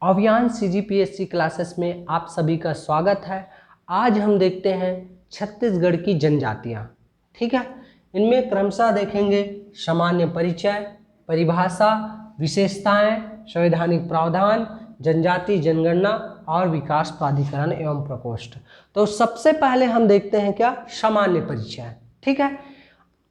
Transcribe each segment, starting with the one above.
अभियान CGPSC classes में आप सभी का स्वागत है। आज हम देखते हैं छत्तीसगढ़ की जनजातियाँ। ठीक है, इनमें क्रमशः देखेंगे सामान्य परिचय, परिभाषा, विशेषताएं, संवैधानिक प्रावधान, जनजाति जनगणना और विकास प्राधिकरण एवं प्रकोष्ठ। तो सबसे पहले हम देखते हैं क्या, सामान्य परिचय। ठीक है,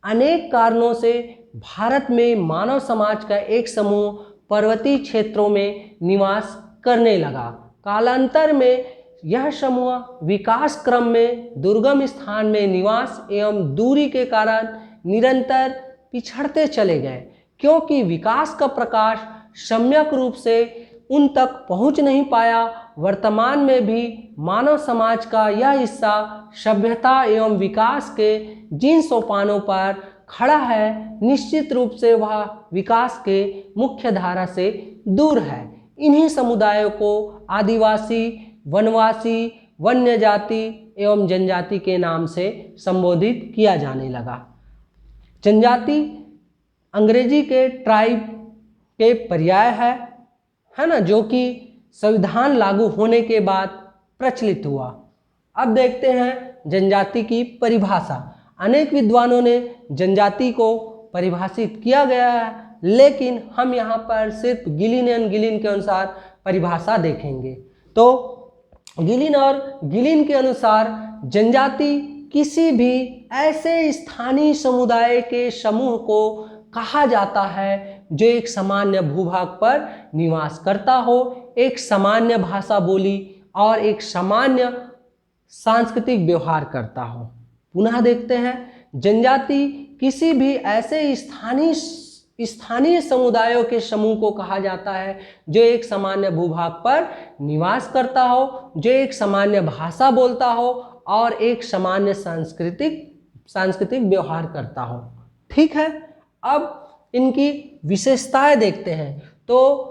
अनेक कारणों से भारत में मानव समाज का एक समूह पर्वतीय क्षेत्रों में निवास करने लगा। कालांतर में यह समूह विकास क्रम में दुर्गम स्थान में निवास एवं दूरी के कारण निरंतर पिछड़ते चले गए, क्योंकि विकास का प्रकाश सम्यक रूप से उन तक पहुंच नहीं पाया। वर्तमान में भी मानव समाज का यह हिस्सा सभ्यता एवं विकास के जिन सोपानों पर खड़ा है, निश्चित रूप से वह विकास के मुख्य धारा से दूर है। इन्हीं समुदायों को आदिवासी, वनवासी, वन्य जाति एवं जनजाति के नाम से संबोधित किया जाने लगा। जनजाति अंग्रेजी के ट्राइब के पर्याय है ना, जो कि संविधान लागू होने के बाद प्रचलित हुआ। अब देखते हैं जनजाति की परिभाषा। अनेक विद्वानों ने जनजाति को परिभाषित किया गया है, लेकिन हम यहाँ पर सिर्फ गिलिन एंड गिलिन के अनुसार परिभाषा देखेंगे। तो गिलिन और गिलिन के अनुसार जनजाति किसी भी ऐसे स्थानीय समुदाय के समूह को कहा जाता है जो एक सामान्य भूभाग पर निवास करता हो, एक सामान्य भाषा बोली और एक सामान्य सांस्कृतिक व्यवहार करता हो। पुनः देखते हैं, जनजाति किसी भी ऐसे स्थानीय समुदायों के समूह को कहा जाता है जो एक सामान्य भूभाग पर निवास करता हो, जो एक सामान्य भाषा बोलता हो और एक सामान्य सांस्कृतिक व्यवहार करता हो। ठीक है, अब इनकी विशेषताएं देखते हैं। तो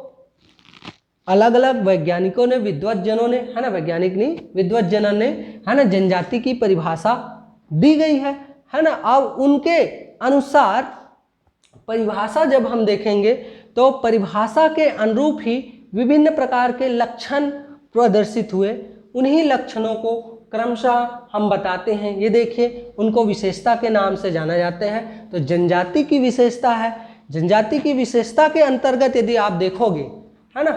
अलग अलग वैज्ञानिकों ने, विद्वज्जनों ने, है ना, वैज्ञानिक नहीं, विद्वज्जनों ने, है ना, जनजाति की परिभाषा दी गई है ना। अब उनके अनुसार परिभाषा जब हम देखेंगे तो परिभाषा के अनुरूप ही विभिन्न प्रकार के लक्षण प्रदर्शित हुए। उन्हीं लक्षणों को क्रमशः हम बताते हैं। ये देखिए, उनको विशेषता के नाम से जाना जाते हैं। तो जनजाति की विशेषता है, जनजाति की विशेषता के अंतर्गत यदि आप देखोगे, है ना,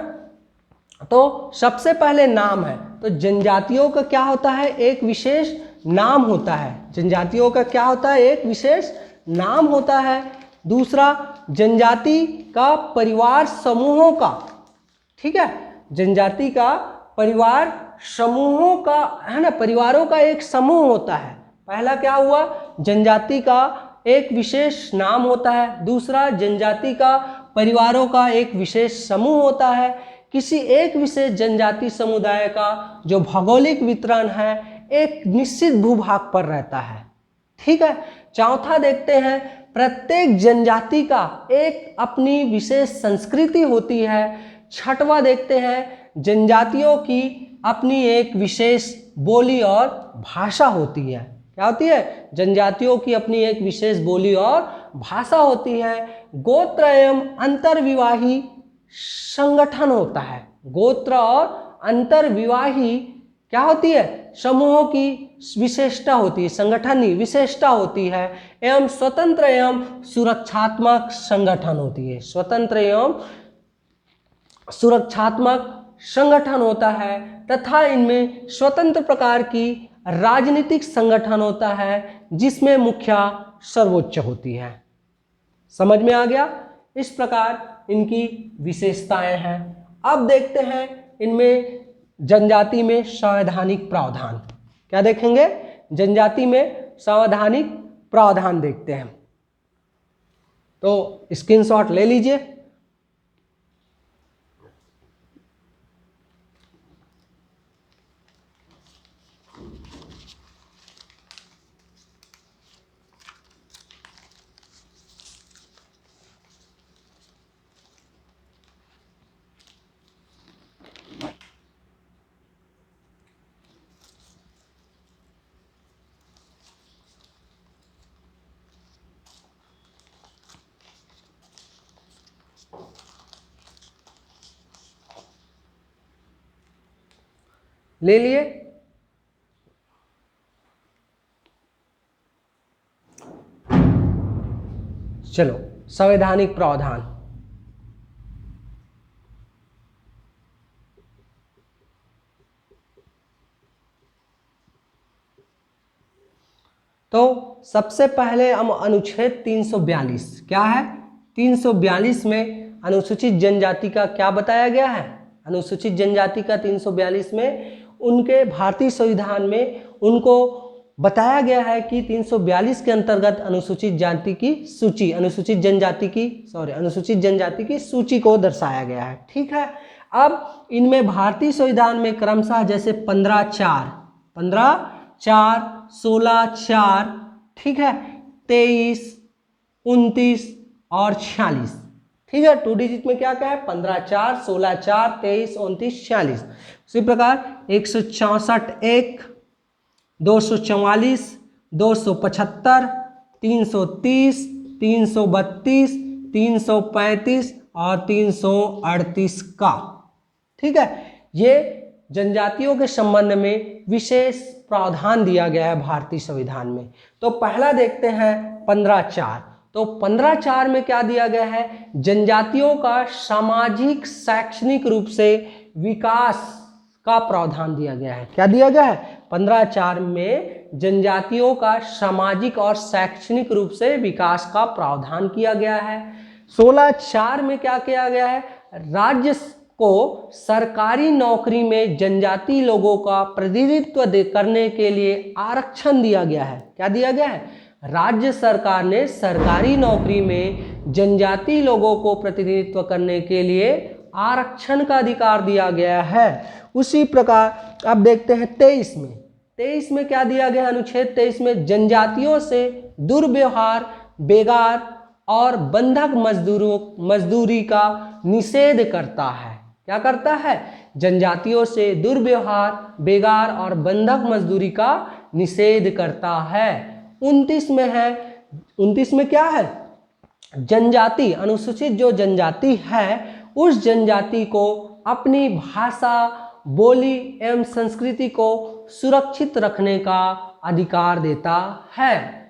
तो सबसे पहले नाम है। तो जनजातियों का क्या होता है, एक विशेष नाम होता है। जनजातियों का क्या होता है, एक विशेष नाम होता है। दूसरा, जनजाति का परिवार समूहों का, ठीक है, जनजाति का परिवार समूहों का, है ना, परिवारों का एक समूह होता है। पहला क्या हुआ, जनजाति का एक विशेष नाम होता है। दूसरा, जनजाति का परिवारों का एक विशेष समूह होता है। किसी एक विशेष जनजाति समुदाय का जो भौगोलिक वितरण है एक निश्चित भूभाग पर रहता है। ठीक है। चौथा देखते हैं, प्रत्येक जनजाति का एक अपनी विशेष संस्कृति होती है। छठवां देखते हैं, जनजातियों की अपनी एक विशेष बोली और भाषा होती है। क्या होती है, जनजातियों की अपनी एक विशेष बोली और भाषा होती है। गोत्र एवं अंतर्विवाही संगठन होता है। गोत्र और अंतर्विवाही क्या होती है, समूहों की विशेषता होती है, संगठन विशेषता होती है। एवं स्वतंत्र एवं सुरक्षात्मक संगठन होती है। स्वतंत्र एवं सुरक्षात्मक संगठन होता है तथा इनमें स्वतंत्र प्रकार की राजनीतिक संगठन होता है जिसमें मुखिया सर्वोच्च होती है। समझ में आ गया। इस प्रकार इनकी विशेषताएं हैं। अब देखते हैं इनमें जनजाति में संवैधानिक प्रावधान। क्या देखेंगे, जनजाति में संवैधानिक प्रावधान देखते हैं। तो स्क्रीनशॉट ले लीजिए। ले लिए। चलो संवैधानिक प्रावधान। तो सबसे पहले हम अनुच्छेद 342, क्या है 342 में अनुसूचित जनजाति का क्या बताया गया है? अनुसूचित जनजाति का 342 में उनके भारतीय संविधान में उनको बताया गया है कि 342 के अंतर्गत अनुसूचित जाति की सूची, अनुसूचित जनजाति की सूची को दर्शाया गया है। ठीक है, अब इनमें भारतीय संविधान में क्रमशः जैसे 15(4), 16(4), ठीक है, 23, 29 और 46, ठीक है, 2 डिजिट में क्या क्या है? 15(4), 16(4), 23, 29, 46। उसी प्रकार 164(1), 244, 275, 330, 332, 335 और 338 का, ठीक है, ये जनजातियों के संबंध में विशेष प्रावधान दिया गया है भारतीय संविधान में। तो पहला देखते हैं 15(4). तो 15(4) में क्या दिया गया है? जनजातियों का सामाजिक शैक्षणिक रूप से विकास का प्रावधान दिया गया है। क्या दिया गया है? 15(4) में जनजातियों का सामाजिक और शैक्षणिक रूप से विकास का प्रावधान किया गया है। 16(4) में क्या किया गया है? राज्य को सरकारी नौकरी में जनजाति लोगों का प्रतिनिधित्व करने के लिए आरक्षण दिया गया है। क्या दिया गया है? राज्य सरकार ने सरकारी नौकरी में जनजाति लोगों को प्रतिनिधित्व करने के लिए आरक्षण का अधिकार दिया गया है। उसी प्रकार अब देखते हैं 23 में क्या दिया गया? अनुच्छेद 23 में जनजातियों से दुर्व्यवहार, बेगार और बंधक मजदूरी का निषेध करता है। क्या करता है? जनजातियों से दुर्व्यवहार, बेगार और बंधक मजदूरी का निषेध करता है। 29 में है, 29 में क्या है? जनजाति, अनुसूचित जो जनजाति है उस जनजाति को अपनी भाषा, बोली एवं संस्कृति को सुरक्षित रखने का अधिकार देता है।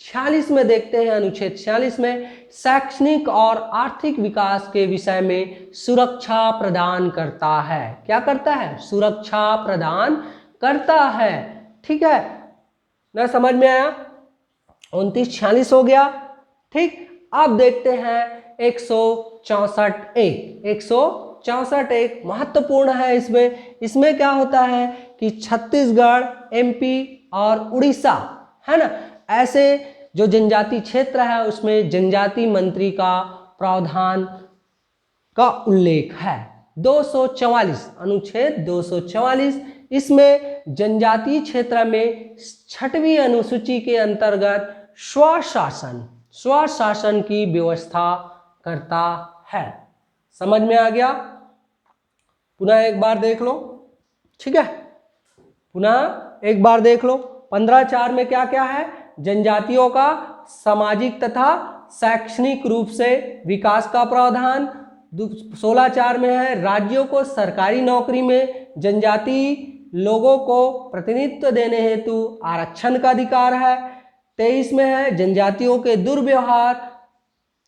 46 में देखते हैं, अनुच्छेद 46 में शैक्षणिक और आर्थिक विकास के विषय में सुरक्षा प्रदान करता है। क्या करता है? सुरक्षा प्रदान करता है। ठीक है ना, समझ में आया? 29, 46 हो गया। ठीक, अब देखते हैं 164(1). 164(1) महत्वपूर्ण है। इसमें क्या होता है कि छत्तीसगढ़, एमपी और उड़ीसा, है ना, ऐसे जो जनजाति क्षेत्र है उसमें जनजाति मंत्री का प्रावधान का उल्लेख है। 244, अनुच्छेद 244, इसमें जनजातीय क्षेत्र में 6वीं अनुसूची के अंतर्गत स्वशासन की व्यवस्था करता है। समझ में आ गया? पुनः एक बार देख लो। ठीक है, पुनः एक बार देख लो। 15(4) में क्या क्या है? जनजातियों का सामाजिक तथा शैक्षणिक रूप से विकास का प्रावधान। 16(4) में है राज्यों को सरकारी नौकरी में जनजाति लोगों को प्रतिनिधित्व देने हेतु आरक्षण का अधिकार है। 23 में है जनजातियों के दुर्व्यवहार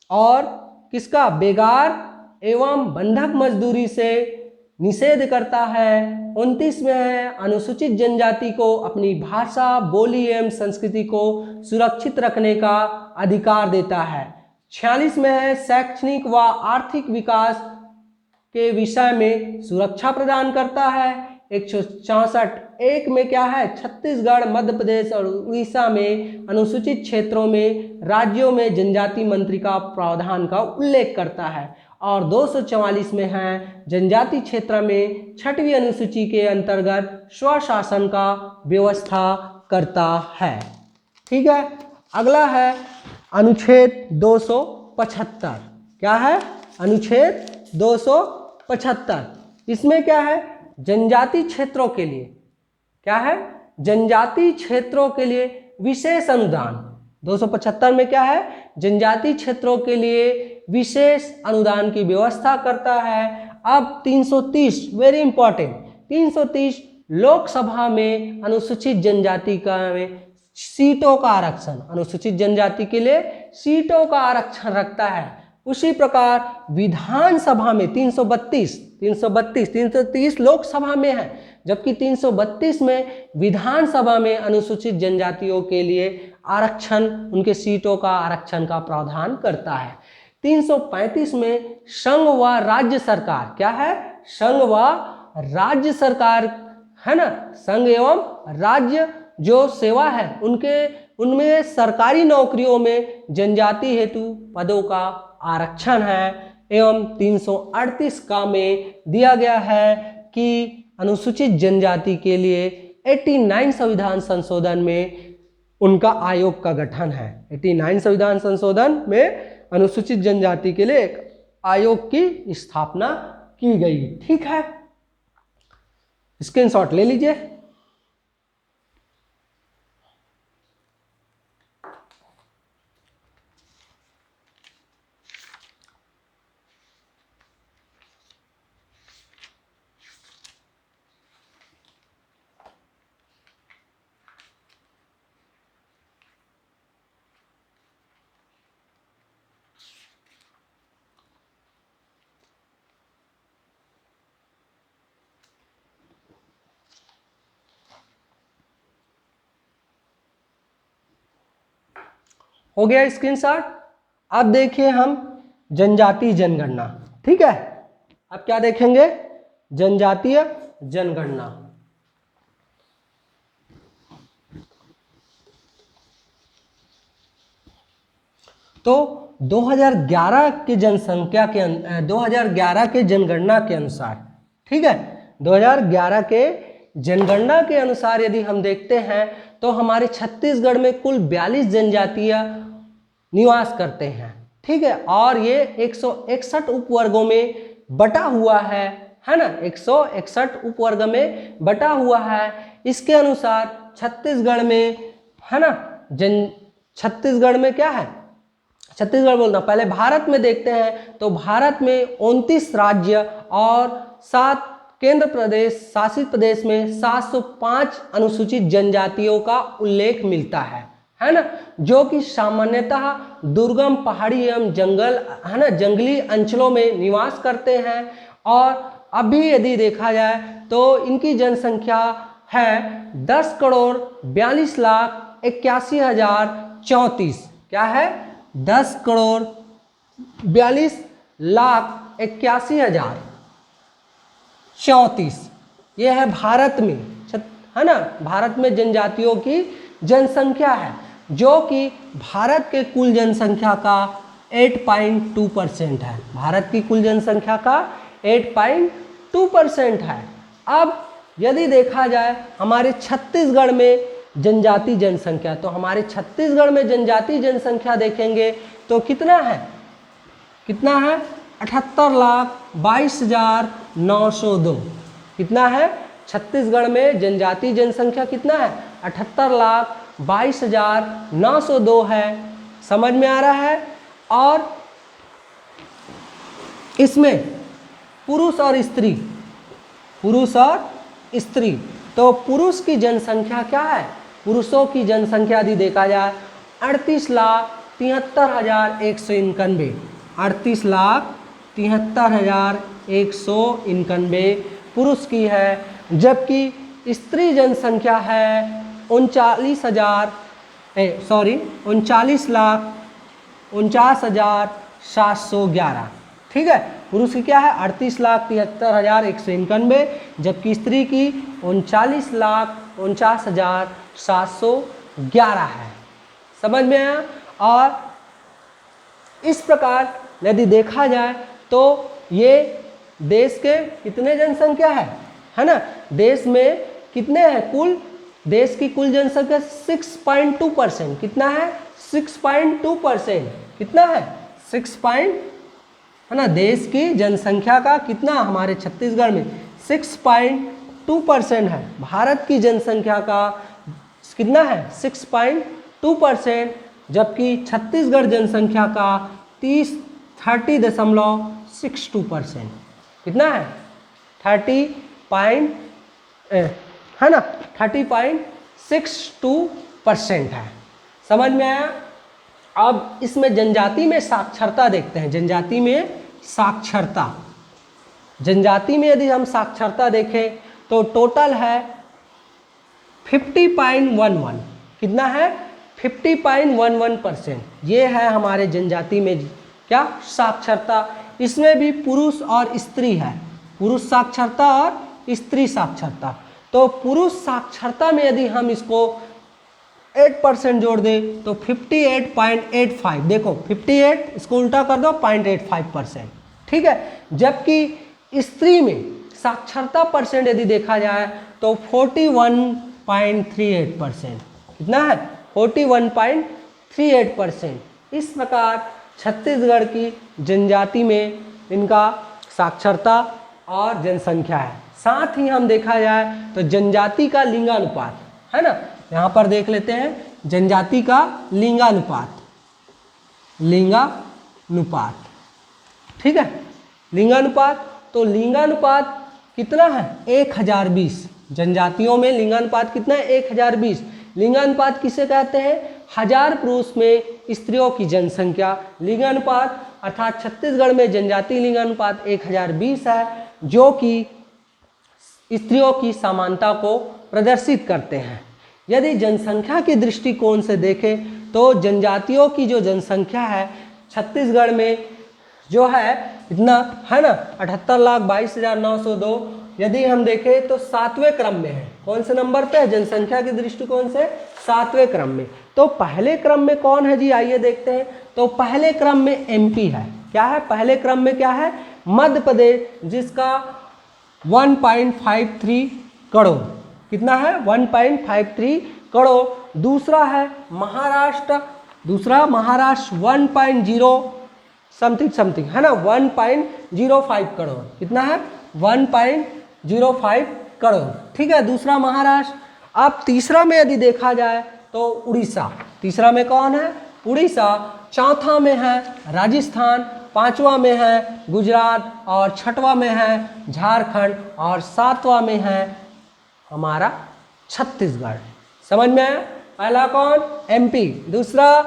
और किसका? बेगार एवं बंधक मजदूरी से निषेध करता है। 29 में है अनुसूचित जनजाति को अपनी भाषा, बोली एवं संस्कृति को सुरक्षित रखने का अधिकार देता है। 46 में है शैक्षणिक व आर्थिक विकास के विषय में सुरक्षा प्रदान करता है। 164(1) में क्या है? छत्तीसगढ़, मध्य प्रदेश और उड़ीसा में अनुसूचित क्षेत्रों में राज्यों में जनजाति मंत्री का प्रावधान का उल्लेख करता है। और 244 में है जनजाति क्षेत्र में 6वीं अनुसूची के अंतर्गत स्वशासन का व्यवस्था करता है। ठीक है, अगला है अनुच्छेद 275। क्या है? अनुच्छेद 275। इसमें क्या है? जनजाति क्षेत्रों के लिए, क्या है? जनजाति क्षेत्रों के लिए विशेष अनुदान। 275 में क्या है? जनजाति क्षेत्रों के लिए विशेष अनुदान की व्यवस्था करता है। अब 330, वेरी इंपॉर्टेंट, 330 लोकसभा में अनुसूचित जनजाति का में सीटों का आरक्षण, अनुसूचित जनजाति के लिए सीटों का आरक्षण रखता है। उसी प्रकार विधानसभा में 330 लोकसभा में है, जबकि 332 में विधानसभा में अनुसूचित जनजातियों के लिए आरक्षण, उनके सीटों का आरक्षण का प्रावधान करता है। 335 में संघ व राज्य सरकार, क्या है, संघ व राज्य सरकार है ना, संघ एवं राज्य जो सेवा है उनमें सरकारी नौकरियों में जनजाति हेतु पदों का आरक्षण है। एवं 338 का में दिया गया है कि अनुसूचित जनजाति के लिए 89 संविधान संशोधन में उनका आयोग का गठन है। 89 संविधान संशोधन में अनुसूचित जनजाति के लिए एक आयोग की स्थापना की गई। ठीक है, स्क्रीनशॉट ले लीजिए। हो गया स्क्रीनशॉट। अब देखिए हम जनजातीय जनगणना। ठीक है, अब क्या देखेंगे, जनजातीय जनगणना। तो 2011 के जनसंख्या के 2011 के जनगणना के अनुसार, ठीक है, 2011 के जनगणना के अनुसार यदि हम देखते हैं तो हमारे छत्तीसगढ़ में कुल 42 जनजातियां निवास करते हैं। ठीक है, और ये 161 उपवर्गों में बटा हुआ है ना, 161 उपवर्ग में बटा हुआ है। इसके अनुसार छत्तीसगढ़ में है ना, छत्तीसगढ़ में क्या है, छत्तीसगढ़ बोलना, पहले भारत में देखते हैं तो भारत में 29 राज्य और 7 केंद्र प्रदेश शासित प्रदेश में 705 अनुसूचित जनजातियों का उल्लेख मिलता है ना, जो कि सामान्यतः दुर्गम पहाड़ी एवं जंगल है ना, जंगली अंचलों में निवास करते हैं। और अभी यदि देखा जाए तो इनकी जनसंख्या है 10,42,81,034। क्या है, 10,42,81,034। ये है भारत में, है ना, भारत में जनजातियों की जनसंख्या है, जो कि भारत के कुल जनसंख्या का 8.2% है। भारत की कुल जनसंख्या का 8.2% है। अब यदि देखा जाए हमारे छत्तीसगढ़ में जनजाति जनसंख्या, तो हमारे छत्तीसगढ़ में जनजाति जनसंख्या देखेंगे तो कितना है, 78,22,902। कितना है, छत्तीसगढ़ में जनजाति जनसंख्या कितना है, 78,22,902 है। समझ में आ रहा है। और इसमें पुरुष और स्त्री, तो पुरुष की जनसंख्या क्या है, पुरुषों की जनसंख्या यदि देखा जाए 38,73,191, 38,73,191 पुरुष की है, जबकि स्त्री जनसंख्या है 39,49,711। ठीक है, पुरुष की क्या है 38,73,191, जबकि स्त्री की 39,49,711 है। समझ में आया। और इस प्रकार यदि देखा जाए तो ये देश के कितने जनसंख्या है ना, देश में कितने हैं, कुल देश की कुल जनसंख्या 6.2%। कितना है, 6.2%। कितना है, 6 है ना, देश की जनसंख्या का कितना हमारे छत्तीसगढ़ में 6.2% है। भारत की जनसंख्या का कितना है, 6.2%, जबकि छत्तीसगढ़ जनसंख्या का 30.62%। कितना है, 30 है ना, 30.62% है। समझ में आया। अब इसमें जनजाति में साक्षरता देखते हैं। जनजाति में साक्षरता, जनजाति में यदि हम साक्षरता देखें तो टोटल है 50.11। कितना है? 50.11%। ये है हमारे जनजाति में क्या साक्षरता। इसमें भी पुरुष और स्त्री है, पुरुष साक्षरता और स्त्री साक्षरता। तो पुरुष साक्षरता में यदि हम इसको 8% जोड़ दें तो 58.85। देखो 58, इसको उल्टा कर दो 0.85%। ठीक है। जबकि स्त्री में साक्षरता परसेंट यदि देखा जाए तो 41.38%। कितना है? 41.38%। इस प्रकार छत्तीसगढ़ की जनजाति में इनका साक्षरता और जनसंख्या है। साथ ही हम देखा जाए तो जनजाति का लिंगानुपात है ना, यहाँ पर देख लेते हैं जनजाति का लिंगानुपात। लिंगानुपात, ठीक है, लिंगानुपात। तो लिंगानुपात कितना है? 1020। जनजातियों में लिंगानुपात कितना है? 1020। लिंगानुपात किसे कहते हैं? 1000 पुरुष में स्त्रियों की जनसंख्या। लिंगानुपात अर्थात छत्तीसगढ़ में जनजाति लिंगानुपात 1020 है, जो कि स्त्रियों की समानता को प्रदर्शित करते हैं। यदि जनसंख्या के दृष्टिकोण से देखें तो जनजातियों की जो जनसंख्या है छत्तीसगढ़ में जो है इतना है ना 78,22,902। यदि हम देखें तो 7वें क्रम में है। कौन से नंबर पे है? जनसंख्या के दृष्टिकोण से 7वें क्रम में। तो पहले क्रम में कौन है जी? आइए देखते हैं। तो पहले क्रम में एमपी है। क्या है पहले क्रम में? क्या है? मध्य प्रदेश, जिसका 1.53 करोड़। कितना है? 1.53 करोड़। दूसरा है महाराष्ट्र, दूसरा महाराष्ट्र 1.0 समथिंग है ना, 1.05 करोड़। कितना है? 1.05 करोड़। ठीक है, दूसरा महाराष्ट्र। अब तीसरा में यदि देखा जाए तो उड़ीसा। तीसरा में कौन है? उड़ीसा। चौथा में है राजस्थान, पांचवा में है गुजरात और छठवां में है झारखंड और सातवां में है हमारा छत्तीसगढ़। समझ में आया? पहला कौन? एमपी, दूसरा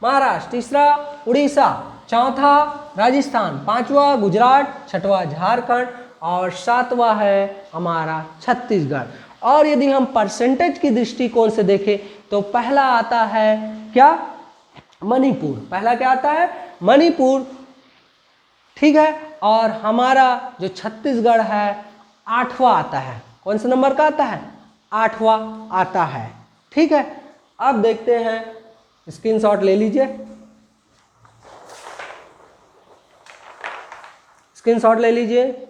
महाराष्ट्र, तीसरा उड़ीसा, चौथा राजस्थान, पांचवा गुजरात, छठवां झारखंड और सातवां है हमारा छत्तीसगढ़। और यदि हम परसेंटेज की दृष्टिकोण से देखें तो पहला आता है क्या? मणिपुर। पहला क्या आता है? मणिपुर। ठीक है, और हमारा जो छत्तीसगढ़ है 8वां आता है। कौन से नंबर का आता है? 8वां आता है। ठीक है, अब देखते हैं, स्क्रीनशॉट ले लीजिए, स्क्रीनशॉट ले लीजिए।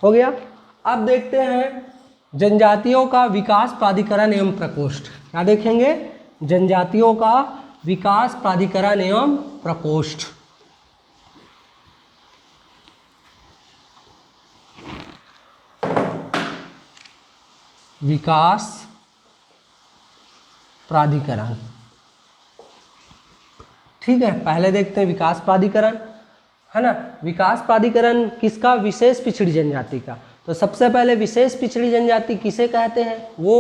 हो गया। अब देखते हैं जनजातियों का विकास प्राधिकरण एवं प्रकोष्ठ। क्या देखेंगे? जनजातियों का विकास प्राधिकरण एवं प्रकोष्ठ। विकास प्राधिकरण, ठीक है, पहले देखते हैं विकास प्राधिकरण, है ना। विकास प्राधिकरण किसका? विशेष पिछड़ी जनजाति का। तो सबसे पहले विशेष पिछड़ी जनजाति किसे कहते हैं वो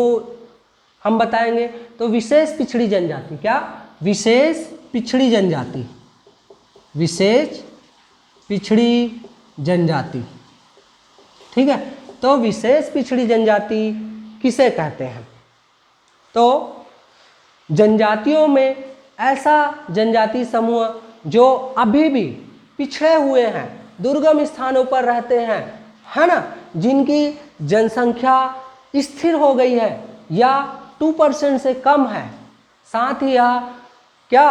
हम बताएंगे। तो विशेष पिछड़ी जनजाति, क्या? विशेष पिछड़ी जनजाति, विशेष पिछड़ी जनजाति, ठीक है। तो विशेष पिछड़ी जनजाति किसे कहते हैं? तो जनजातियों में ऐसा जनजाति समूह जो अभी भी पिछड़े हुए हैं, दुर्गम स्थानों पर रहते हैं, है ना, जिनकी जनसंख्या स्थिर हो गई है या 2% से कम है, साथ ही यह क्या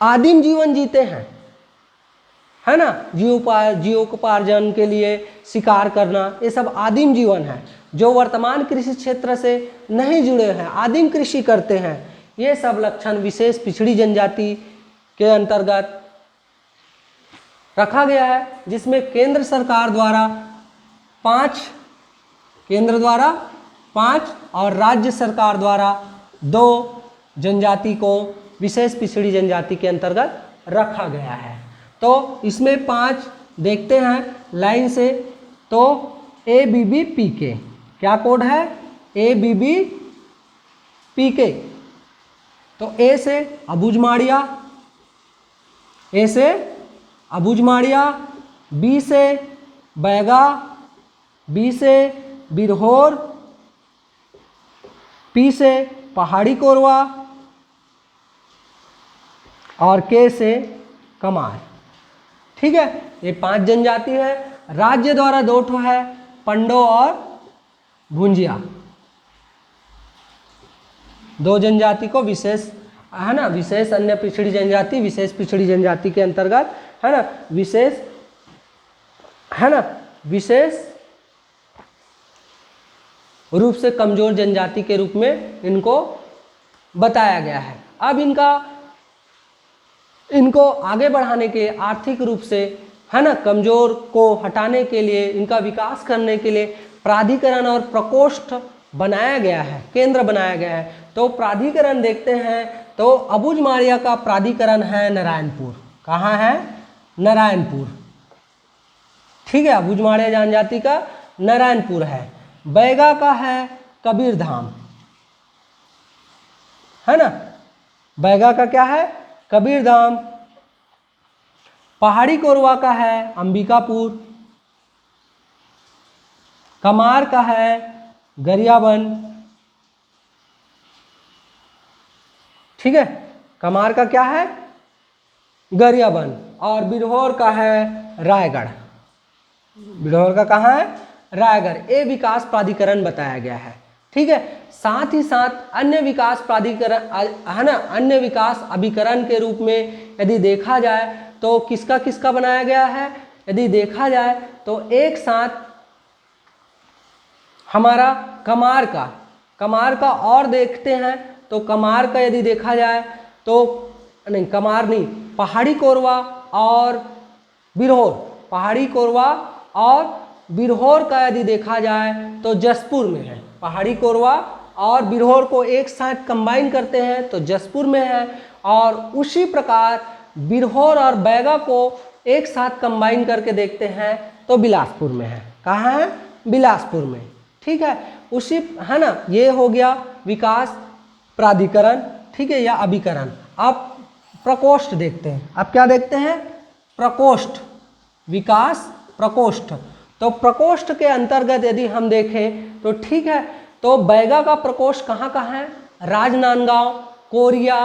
आदिम जीवन जीते हैं, है ना। जीवोपार्जन के लिए शिकार करना, ये सब आदिम जीवन है। जो वर्तमान कृषि क्षेत्र से नहीं जुड़े हैं, आदिम कृषि करते हैं, ये सब लक्षण विशेष पिछड़ी जनजाति के अंतर्गत रखा गया है, जिसमें केंद्र सरकार द्वारा 5 और राज्य सरकार द्वारा 2 जनजाति को विशेष पिछड़ी जनजाति के अंतर्गत रखा गया है। तो इसमें 5 देखते हैं लाइन से। तो ABBPK क्या कोड है, ABBPK। तो ए से अबुझमाड़िया, बी से बैगा, बी से बिरहोर, पी से पहाड़ी कोरवा और के से कमार। ठीक है, ये 5 जनजाति है। राज्य द्वारा 2 ठो है, पंडो और भुंजिया। 2 जनजाति को विशेष, है ना, विशेष अन्य पिछड़ी जनजाति, विशेष पिछड़ी जनजाति के अंतर्गत, है ना, विशेष रूप से कमजोर जनजाति के रूप में इनको बताया गया है। अब इनको आगे बढ़ाने के लिए, आर्थिक रूप से, है ना, कमजोर को हटाने के लिए, इनका विकास करने के लिए प्राधिकरण और प्रकोष्ठ बनाया गया है, केंद्र बनाया गया है। तो प्राधिकरण देखते हैं, तो अबुझमाड़िया का प्राधिकरण है नारायणपुर। कहाँ है, नारायणपुर। ठीक है, अबुझमाड़िया जनजाति का नारायणपुर है। बैगा का है कबीरधाम, है ना, बैगा का क्या है, कबीरधाम। पहाड़ी कोरवा का है अंबिकापुर। कमार का है गरियाबंद। ठीक है, कमार का क्या है, गरियाबंद। और बिरहोर का है रायगढ़। बिरहोर का कहाँ है, रायगढ़। ये विकास प्राधिकरण बताया गया है। ठीक है, साथ ही साथ अन्य विकास प्राधिकरण, है ना, अन्य विकास अभिकरण के रूप में यदि देखा जाए तो किसका किसका बनाया गया है, यदि देखा जाए तो एक साथ हमारा कमार का और देखते हैं। तो कमार का यदि देखा जाए तो नहीं, कमार नहीं, पहाड़ी कोरवा और बिरहोर, पहाड़ी कोरवा और बिरहोर का यदि देखा जाए तो जसपुर में है। पहाड़ी कोरवा और बिरहोर को एक साथ कंबाइन करते हैं तो जसपुर में है। और उसी प्रकार बिरहोर और बैगा को एक साथ कंबाइन करके देखते हैं तो बिलासपुर में है। कहाँ है, बिलासपुर में। ठीक है, उसी, है ना, ये हो गया विकास प्राधिकरण। ठीक है, या अभिकरण। अब प्रकोष्ठ देखते हैं। अब क्या देखते हैं, प्रकोष्ठ, विकास प्रकोष्ठ। तो प्रकोष्ठ के अंतर्गत यदि हम देखें तो ठीक है, तो बैगा का प्रकोष्ठ कहाँ कहाँ है, राजनांदगांव, कोरिया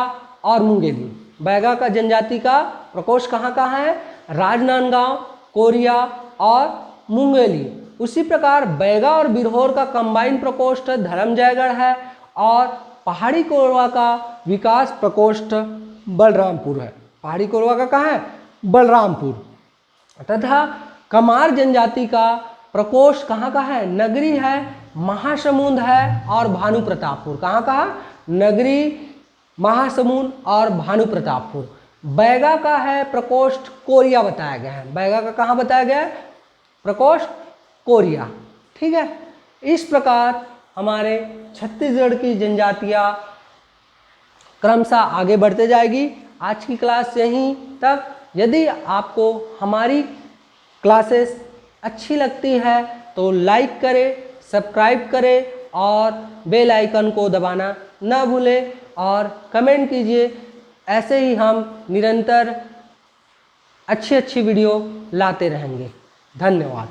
और मुंगेली। बैगा का जनजाति का प्रकोष्ठ कहाँ कहाँ है, राजनांदगांव, कोरिया और मुंगेली। उसी प्रकार बैगा और बिरहोर का कंबाइन प्रकोष्ठ धर्मजयगढ़ है। और पहाड़ी कोरवा का विकास प्रकोष्ठ बलरामपुर है। पहाड़ी कोरवा का कहाँ है, बलरामपुर। तथा कमार जनजाति का प्रकोष्ठ कहाँ का है, नगरी है, महासमुंद है और भानु प्रतापपुर। कहाँ कहाँ, नगरी, महासमुंद और भानु प्रतापपुर। बैगा का है प्रकोष्ठ कोरिया बताया गया है। बैगा का कहाँ बताया गया है, प्रकोष्ठ कोरिया। ठीक है, इस प्रकार हमारे छत्तीसगढ़ की जनजातियाँ क्रमशः आगे बढ़ते जाएगी। आज की क्लास यहीं तक। यदि आपको हमारी क्लासेस अच्छी लगती है तो लाइक करें, सब्सक्राइब करें और बेल आइकन को दबाना न भूलें और कमेंट कीजिए। ऐसे ही हम निरंतर अच्छी वीडियो लाते रहेंगे। धन्यवाद।